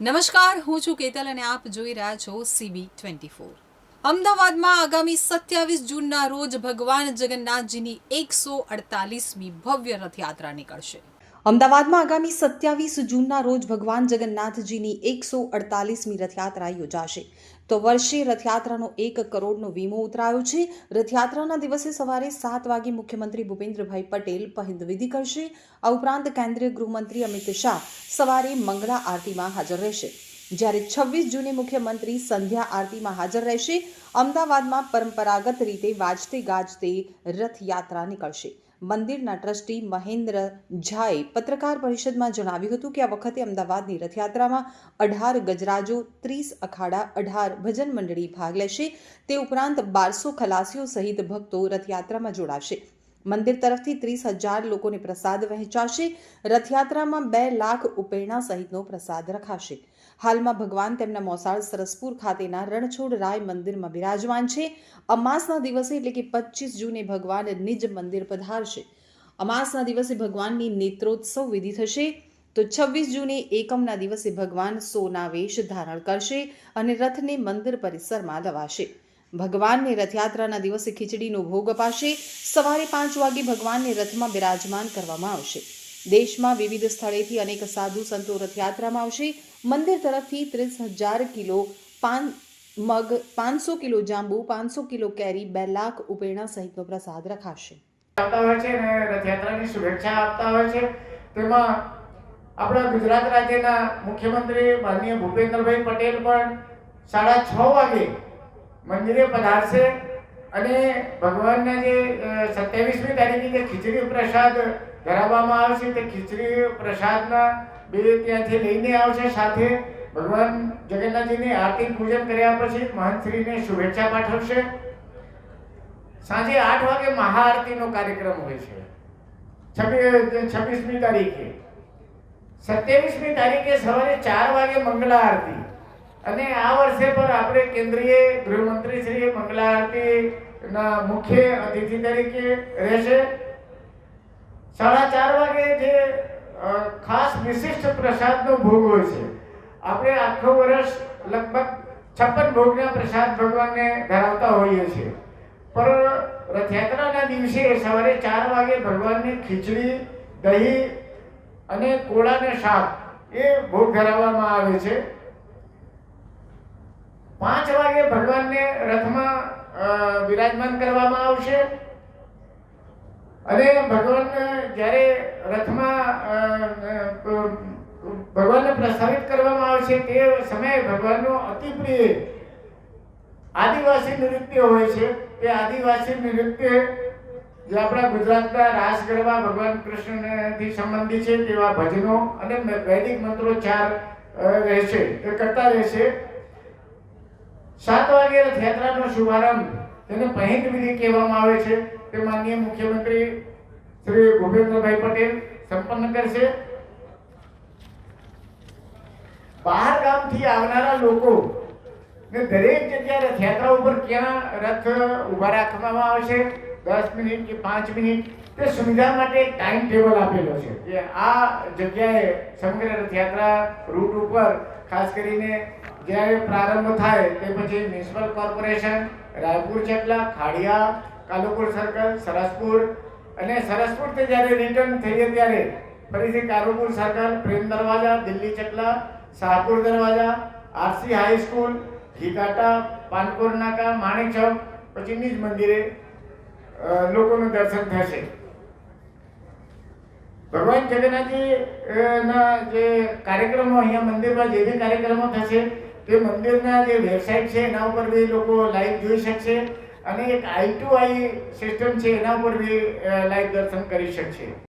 નમસ્કાર, હું છું કેતલ અને આપ જોઈ રહ્યા છો CB24। અમદાવાદમાં આગામી 27 જૂનના રોજ ભગવાન જગન્નાથજીની 148મી ભવ્ય રથયાત્રા નીકળશે। અમદાવાદમાં આગામી 27 જૂનના રોજ ભગવાન જગન્નાથજીની 148મી રથયાત્રા યોજાશે। તો વર્ષે રથયાત્રાનો 1 કરોડનો વીમો ઉતરાયો છે। રથયાત્રાના દિવસે સવારે 7 વાગે મુખ્યમંત્રી ભૂપેન્દ્રભાઈ પટેલ પહિંદ વિધિ કરશે। આ ઉપરાંત કેન્દ્રીય ગૃહમંત્રી અમિત શાહ સવારે મંગળા આરતીમાં હાજર રહેશે, જ્યારે 26 જૂને મુખ્યમંત્રી સંધ્યા આરતીમાં હાજર રહેશે। અમદાવાદમાં પરંપરાગત રીતે વાજતે ગાજતે રથયાત્રા નીકળશે। મંદિરના ટ્રસ્ટી મહેન્દ્ર ઝાએ પત્રકાર પરિષદમાં જણાવ્યું હતું કે આ વખતે અમદાવાદની રથયાત્રામાં 18 ગજરાજો, 30 અખાડા, 18 ભજન મંડળી ભાગ લેશે। તે ઉપરાંત 1200 ખલાસીઓ સહિત ભક્તો રથયાત્રામાં જોડાશે। મંદિર તરફથી 30,000 લોકોને પ્રસાદ વહેંચાશે। રથયાત્રામાં 2 લાખ ઉપેરણા સહિતનો પ્રસાદ રખાશે। હાલમાં ભગવાન તેમના મોસાળ સરસપુર ખાતેના રણછોડ રાય મંદિરમાં બિરાજમાન છે। અમાસના દિવસે એટલે કે 25 જૂને ભગવાન નિજ મંદિર પધારશે। અમાસના દિવસે ભગવાનની નેત્રોત્સવ વિધિ થશે। તો 26 જૂને એકમના દિવસે ભગવાન સોના વેશ ધારણ કરશે અને રથને મંદિર પરિસરમાં લવાશે। ભગવાનને રથયાત્રાના દિવસે ખીચડીનો ભોગ અપાશે। સવારે 5 વાગે ભગવાનને રથમાં બિરાજમાન કરવામાં આવશે। દેશમાં વિવિધ સ્થળેથી અનેક સાધુ સંતો રથયાત્રામાં આવશે। મંદિર તરફથી 30,000 કિલો પાન મગ, 500 કિલો જાંબુ, 500 કિલો કેરી, 2 લાખ ઉપેરણા સહિતનો પ્રસાદ રખાશે। રથયાત્રાની શુભેચ્છા આપતા હોય છે। તેમાં આપણા ગુજરાત રાજ્યના મુખ્યમંત્રી માનનીય ભૂપેન્દ્રભાઈ પટેલ પણ 6:30 વાગે મંદિરે પધારશે અને ભગવાનના જે 27મી તારીખે જે ખીચડી પ્રસાદ ધરાવવામાં આવશે તે ખીચડી પ્રસાદના ત્યાંથી લઈને આવશે। સાથે ભગવાન જગન્નાથજીની આરતી પૂજન કર્યા પછી મહંતશ્રીને શુભેચ્છા પાઠવશે। સાંજે 8 વાગે મહાઆરતીનો કાર્યક્રમ હોય છે 26મી તારીખે। 27મી તારીખે સવારે 4 વાગે મંગળા આરતી અને આ વર્ષે પર આપણે કેન્દ્રીય ગૃહમંત્રી શ્રી મંગળા આરતીના મુખ્ય અતિથિ તરીકે રહેશે। 4:30 વાગે જે ખાસ વિશિષ્ટ પ્રસાદનો ભોગ હોય છે। આપણે આખો વર્ષ લગભગ 56 ભોગના પ્રસાદ ભગવાનને ધરાવતા હોઈએ છીએ, પર રથયાત્રાના દિવસે સવારે 4 વાગે ભગવાનને ખીચડી, દહીં અને કોળાને શાક એ ભોગ ધરાવવામાં આવે છે। 5 વાગે ભગવાનને રથમાં બિરાજમાન કરવામાં આવશે અને ભગવાન જ્યારે રથમાં ભગવાનને પ્રસ્થાપિત કરવામાં આવશે તે સમયે ભગવાનનો અતિ પ્રિય આદિવાસી નૃત્ય હોય છે। તે આદિવાસી નૃત્ય જે આપણા ગુજરાતના રાસ ગરબા ભગવાન કૃષ્ણથી સંબંધિત છે તેવા ભજનો અને વૈદિક મંત્રોચ્ચાર રહેશે, એ કરતા રહેશે। 7 વાગે રથયાત્રાનો શુભારંભ, તેને પહિંદ વિધિ કહેવામાં આવે છે, તે માનનીય મુખ્યમંત્રી શ્રી ભૂપેન્દ્રભાઈ પટેલ સંપન્ન કરશે। બહાર ગામથી આવનારા લોકો ને દરેક જગ્યાએ રથયાત્રા ઉપર ક્યાં રથ ઊભા રાખવામાં આવશે, 10 મિનિટ કે 5 મિનિટ, તે સુવિધા માટે એક ટાઈમ ટેબલ આપેલો છે કે આ જગ્યાએ સમગ્ર રથયાત્રા રૂટ ઉપર ખાસ કરીને જ્યારે પ્રારંભ થાય તે પછી મ્યુનિસિપલ કોર્પોરેશન, રાયપુર ચકલા, ખાડિયા, કાલુપુર સર્કલ, સરસપુર અને સરસપુરથી જ્યારે રિટર્ન થઈએ ત્યારે ફરીથી કાલુપુર સર્કલ, પ્રેમ દરવાજા, દિલ્હી ચકલા, શાહપુર દરવાજા, આરસી હાઈસ્કૂલ, ઘીઘાટા, પાનપુર નાકા, માણેક ચોક પછી નિજ મંદિરે લોકોનું દર્શન થશે। ભગવાન જગન્નાથજી ના જે કાર્યક્રમો અહીંયા મંદિરમાં જે બી કાર્યક્રમો થશે તે મંદિરના જે વેબસાઇટ છે એના ઉપર બી લોકો લાઈવ જોઈ શકશે અને એક I2I સિસ્ટમ છે એના ઉપર બી લાઈવ દર્શન કરી શકશે।